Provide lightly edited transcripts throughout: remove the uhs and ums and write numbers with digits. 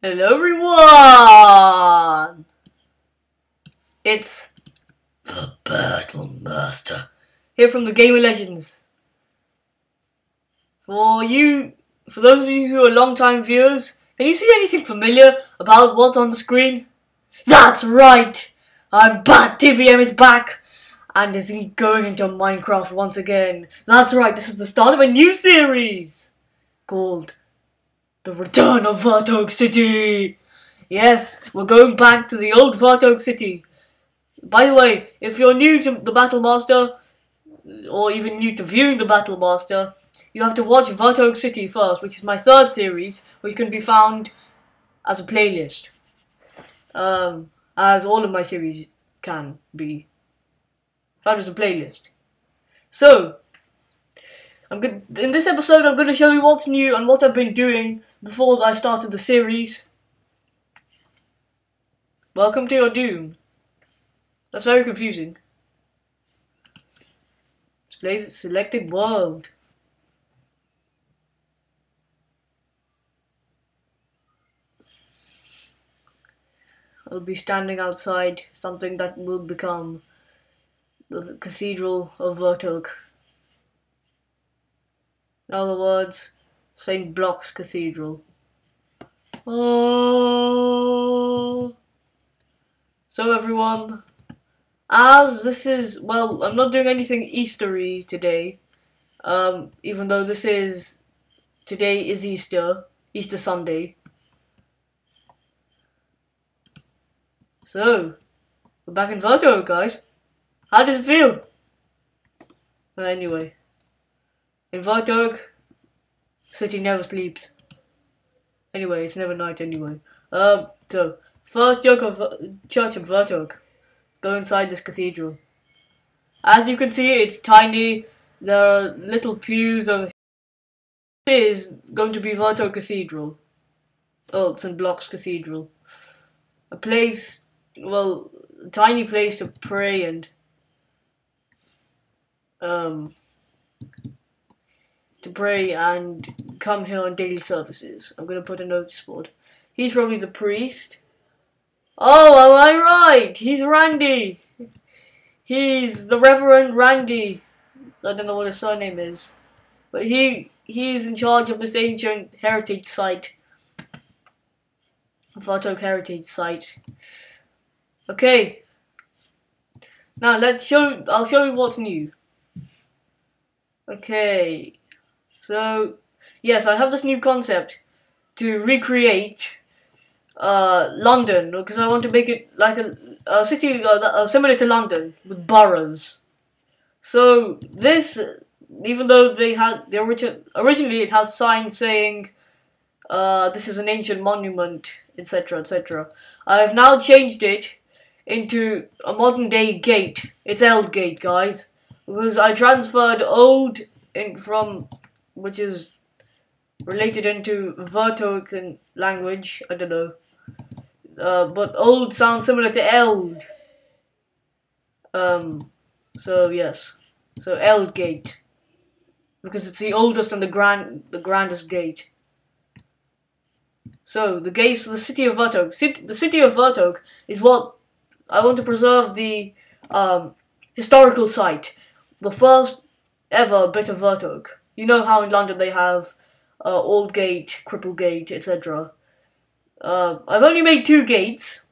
Hello everyone! It's the Battle Master here from the Gamer Legends. For those of you who are long-time viewers, can you see anything familiar about what's on the screen? That's right! I'm back! TBM is back! And is he going into Minecraft once again? That's right, this is the start of a new series called The Return of Vartog City! Yes, we're going back to the old Vartog City. By the way, if you're new to the Battle Master, or even new to viewing the Battle Master, you have to watch Vartog City first, which is my third series, which can be found as a playlist. As all of my series can be found as a playlist. So, in this episode I'm going to show you what's new and what I've been doing before I started the series. Welcome to your doom. That's very confusing. Display selected world. I'll be standing outside something that will become the Cathedral of Vartog. In other words, St. Block's Cathedral. Oh. So everyone, as this is, well, I'm not doing anything Eastery today, even though today is Easter Sunday. So, we're back in Vartog, guys. How does it feel? Anyway, in Vartog, city never sleeps. Anyway, it's never night anyway. So, first Church of Vartog. Go inside this cathedral. As you can see, it's tiny. There are little pews over here. This is going to be Vartog Cathedral. Oh, St. Block's Cathedral. A place, well, a tiny place to pray and come here on daily services. I'm gonna put a notice board. He's probably the priest. Oh, am I right? He's Randy. He's the Reverend Randy. I don't know what his surname is, but he's in charge of this ancient heritage site, Vartog Heritage Site. Okay. Now I'll show you what's new. Okay. So yes, I have this new concept to recreate London, because I want to make it like a city similar to London with boroughs. So this, even though they had originally it has signs saying this is an ancient monument, etc., etc. I have now changed it into a modern day gate. It's Eldgate, guys, because I transferred old which is related into Vartog language. I don't know. But old sounds similar to Eld. So yes. So Eldgate. Because it's the oldest and the grandest gate. So the gates of the city of Vartog. The city of Vartog is what I want to preserve, the historical site. The first ever bit of Vartog. You know how in London they have Old Gate, Cripplegate, etc. I've only made 2 gates,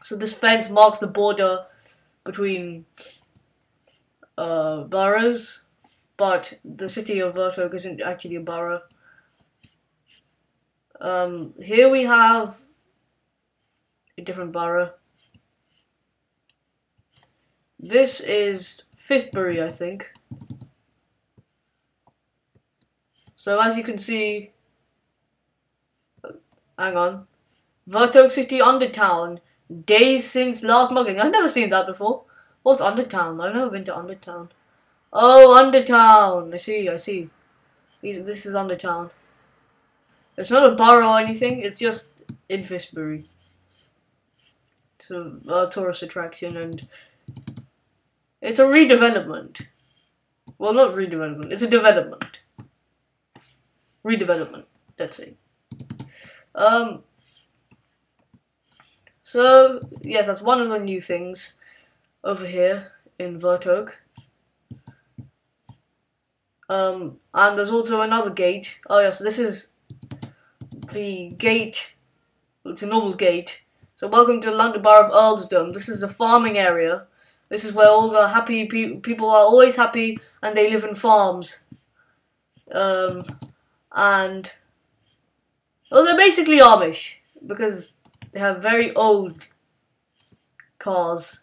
so this fence marks the border between boroughs, but the city of Vartog isn't actually a borough. Here we have a different borough. This is Fistbury, I think. So as you can see, hang on, Vartog City Undertown, days since last mugging. I've never seen that before. What's Undertown? I've never been to Undertown. Oh, Undertown. I see. This is Undertown. It's not a borough or anything. It's just in Fistbury. It's a tourist attraction, and it's a redevelopment. Well, not redevelopment. It's a development. Redevelopment. Let's say. So, yes, that's one of the new things over here in Vertog. And there's also another gate. Oh yes, this is the gate. It's a normal gate. So welcome to the London Borough of Earlsdom. This is the farming area. This is where all the happy people are always happy, and they live in farms. And well, they're basically Amish because they have very old cars,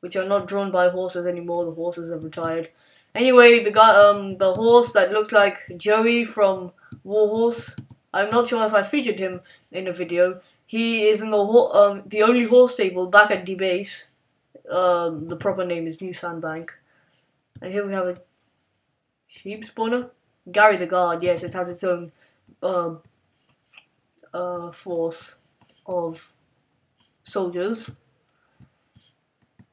which are not drawn by horses anymore. The horses have retired. Anyway, the horse that looks like Joey from Warhorse. I'm not sure if I featured him in a video. He is in the only horse stable back at D-Base. The proper name is New Sandbank. And here we have a sheep spawner. Gary the Guard. Yes, it has its own force of soldiers.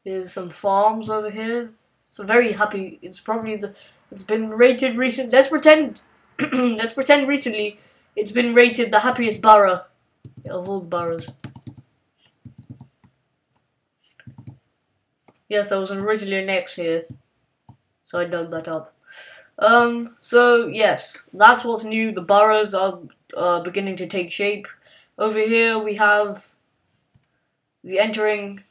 Here's some farms over here. So very happy. It's probably it's been rated recent. Let's pretend. Let's pretend recently it's been rated the happiest borough of all the boroughs. Yes, there was originally an X here, so I dug that up. So yes, that's what's new. The boroughs are beginning to take shape. Over here we have the entering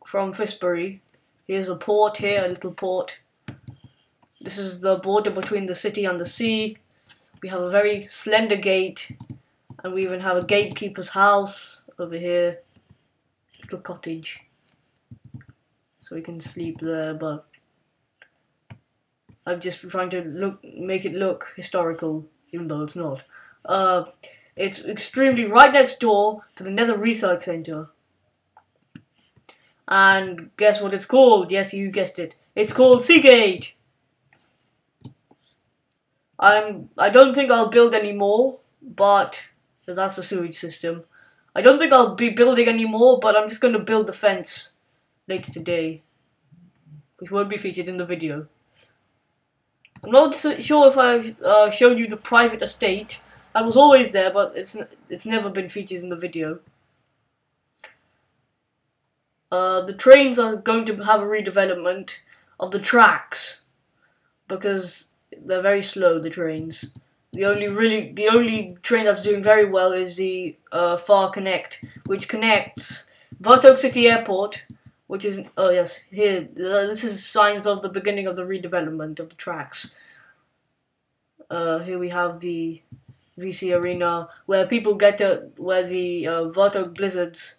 from Fisbury. Here's a port here, a little port. This is the border between the city and the sea. We have a very slender gate, and we even have a gatekeeper's house over here. Little cottage. So we can sleep there, but I'm just trying to make it look historical, even though it's not. It's extremely right next door to the Nether Research Centre. And guess what it's called? Yes, you guessed it. It's called Seagate. I don't think I'll build any more, but that's the sewage system. I don't think I'll be building any more, but I'm just going to build the fence later today, which won't be featured in the video. I'm not sure if I've shown you the private estate. That was always there, but it's never been featured in the video. The trains are going to have a redevelopment of the tracks because they're very slow. The trains. The only train that's doing very well is the Far Connect, which connects Vertog City Airport, which is here. This is signs of the beginning of the redevelopment of the tracks. Here we have the VC Arena, where people where the Vertog Blizzards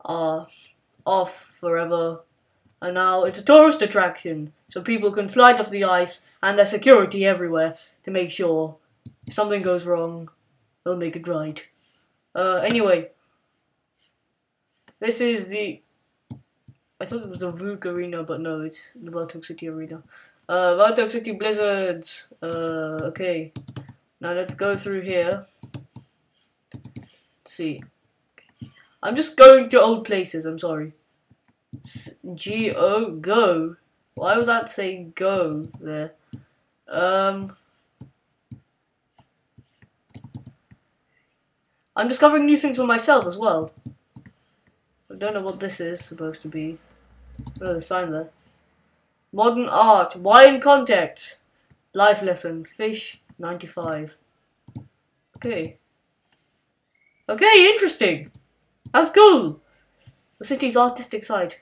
are off forever, and now it's a tourist attraction, so people can slide off the ice, and there's security everywhere to make sure if something goes wrong, they'll make it right. Anyway, this is I thought it was the VOOC Arena, but no, it's the Vertog City Arena. Vertog City Blizzards. Okay, now let's go through here. Let's see. I'm just going to old places, I'm sorry. G-O, go. Why would that say go there? I'm discovering new things for myself as well. I don't know what this is supposed to be. Oh, there's a sign there. Modern art, wine contact. Life lesson, fish, 95. Okay. Okay, interesting. That's cool. The city's artistic side.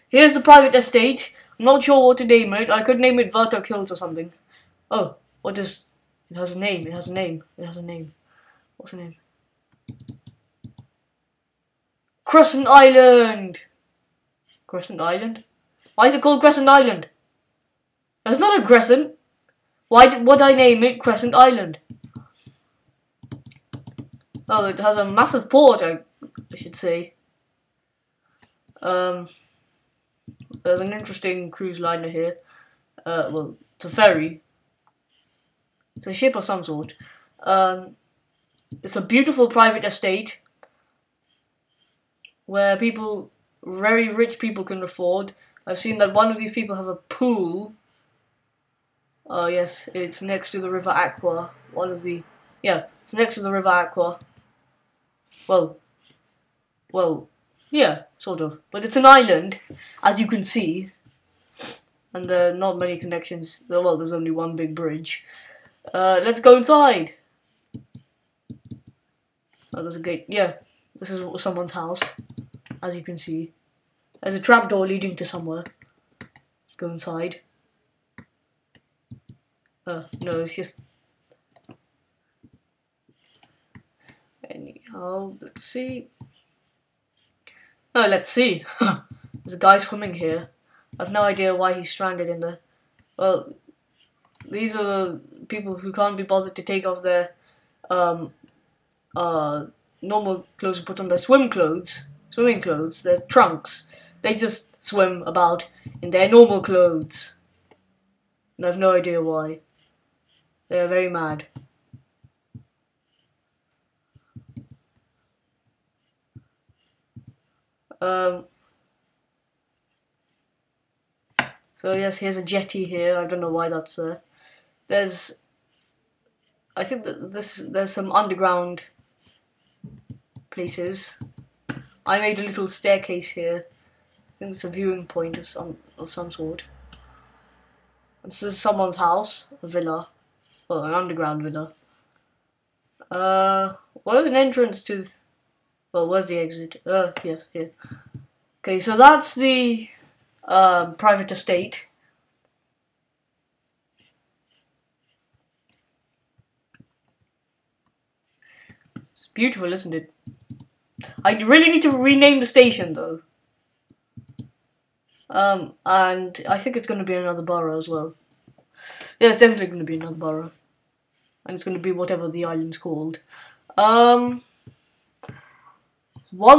Here's the private estate. I'm not sure what to name it. I could name it Vertog Hills or something. Oh, what does... It has a name. It has a name. It has a name. What's the name? Crescent Island. Crescent Island? Why is it called Crescent Island? It's not a crescent. Why would I name it Crescent Island? Oh, it has a massive port, I should say. There's an interesting cruise liner here. Well, it's a ferry. It's a ship of some sort. It's a beautiful private estate where very rich people can afford. I've seen that one of these people have a pool. Oh yes, it's next to the River Aqua. It's next to the River Aqua. Well, Yeah, sort of. But it's an island, as you can see. And there are not many connections. Well, there's only one big bridge. Let's go inside. Oh, there's a gate. Yeah, this is someone's house, as you can see. There's a trapdoor leading to somewhere. Let's go inside. No, it's just... Anyhow, let's see. Oh, let's see. There's a guy swimming here. I've no idea why he's stranded in there. Well, these are the people who can't be bothered to take off their normal clothes and put on their swimming clothes, their trunks. They just swim about in their normal clothes. And I've no idea why. They're very mad. So yes, here's a jetty here. I don't know why that's there. I think that there's some underground places. I made a little staircase here. I think it's a viewing point of some sort. This is someone's house, a villa, well, an underground villa. Where's an entrance to? Well, where's the exit? Yes, here. Okay, so that's the private estate. It's beautiful, isn't it? I really need to rename the station though. And I think it's going to be another borough as well. Yeah, it's definitely going to be another borough. And it's going to be whatever the island's called. One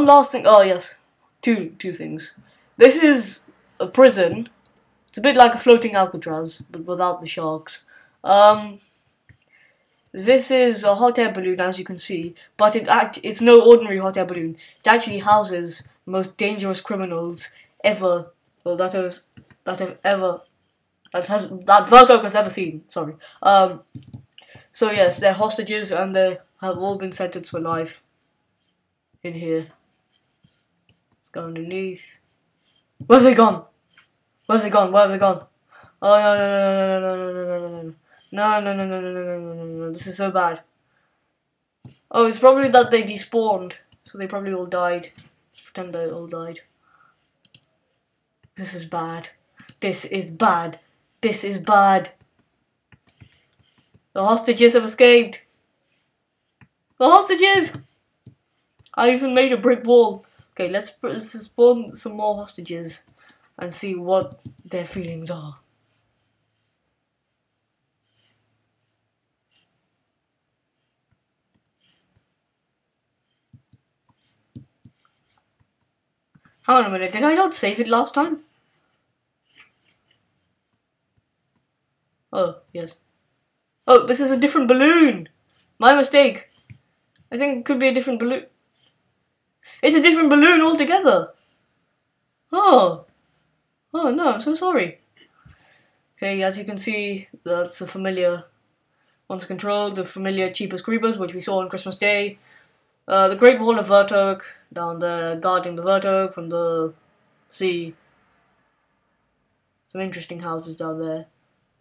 last thing. Oh, yes. Two things. This is a prison. It's a bit like a floating Alcatraz, but without the sharks. This is a hot air balloon, as you can see, but it's no ordinary hot air balloon. It actually houses the most dangerous criminals ever. Well, that Vertok has ever seen. Sorry. So yes, they're hostages, and they have all been sentenced for life. In here. Let's go underneath. Where have they gone? Where have they gone? Where have they gone? Oh no. This is so bad. Oh, it's probably that they despawned. So they probably all died. Let's pretend they all died. This is bad. This is bad. This is bad. The hostages have escaped. The hostages! I even made a brick wall. Okay, let's spawn some more hostages and see what their feelings are. Hang on a minute, did I not save it last time? Oh, yes. Oh, this is a different balloon! My mistake. I think it could be a different balloon. It's a different balloon altogether! Oh! Oh no, I'm so sorry. Okay, as you can see, that's a familiar. Once controlled, the familiar Cheapest Creepers, which we saw on Christmas Day. The Great Wall of Vertok, down there, guarding the Vertok from the sea. Some interesting houses down there.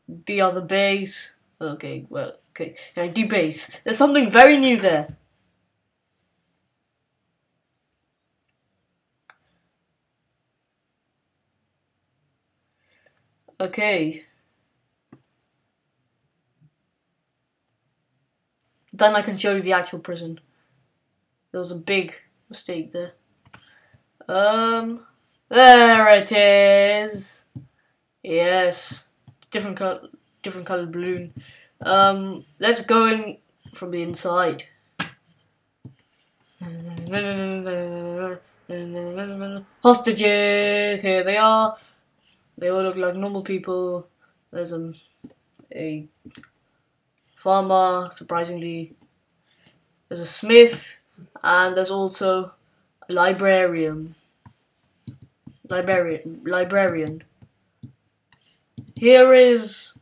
The other base. Okay, well, okay. Yeah, the base. There's something very new there. Okay. Then I can show you the actual prison. There was a big mistake there. There it is. Yes, different colored balloon. Let's go in from the inside. Hostages, here they are. They all look like normal people. There's a farmer, surprisingly. There's a smith, and there's also a librarian. Here is...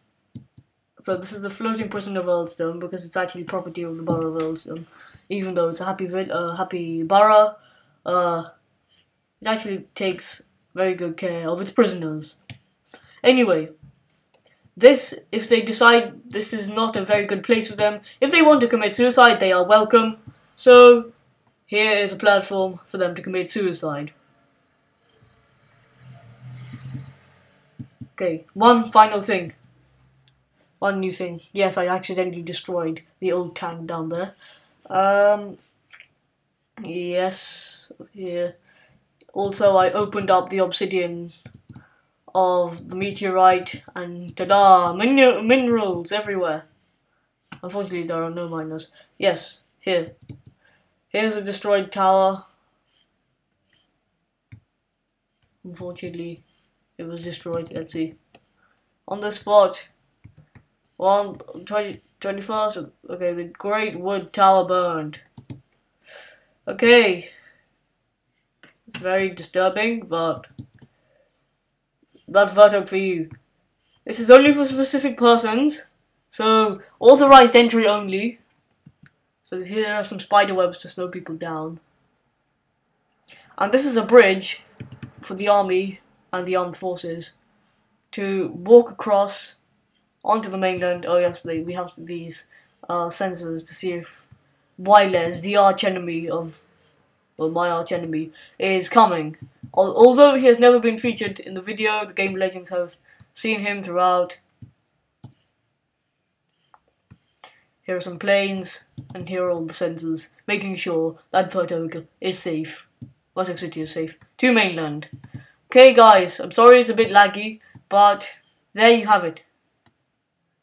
So this is the floating prison of Earlstone, because it's actually property of the borough of Earlstone. Even though it's a happy borough. It actually takes very good care of its prisoners. Anyway, this, if they decide this is not a very good place for them, if they want to commit suicide, they are welcome. So, here is a platform for them to commit suicide. Okay, one final thing. One new thing. Yes, I accidentally destroyed the old tank down there. Yes, here. Also, I opened up the obsidian of the meteorite, and ta-da! Minerals everywhere. Unfortunately, there are no miners. Yes, here. Here's a destroyed tower. Unfortunately, it was destroyed. Let's see. On the spot. 21st. Okay, the Great Wood Tower burned. Okay. It's very disturbing, but that's Vertog for you. This is only for specific persons, so authorized entry only. So here are some spider webs to slow people down. And this is a bridge for the army and the armed forces to walk across onto the mainland. Oh yes, we have these sensors to see if Wyles, the archenemy of, well, my archenemy, is coming. Although he has never been featured in the video, the Game Legends have seen him throughout. Here are some planes, and here are all the sensors, making sure that Vertog is safe. Vertog City is safe. To mainland. Okay guys, I'm sorry it's a bit laggy, but there you have it.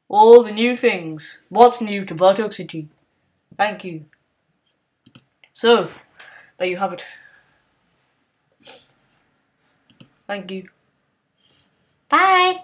All the new things. What's new to Vertog City? Thank you. So, there you have it. Thank you. Bye.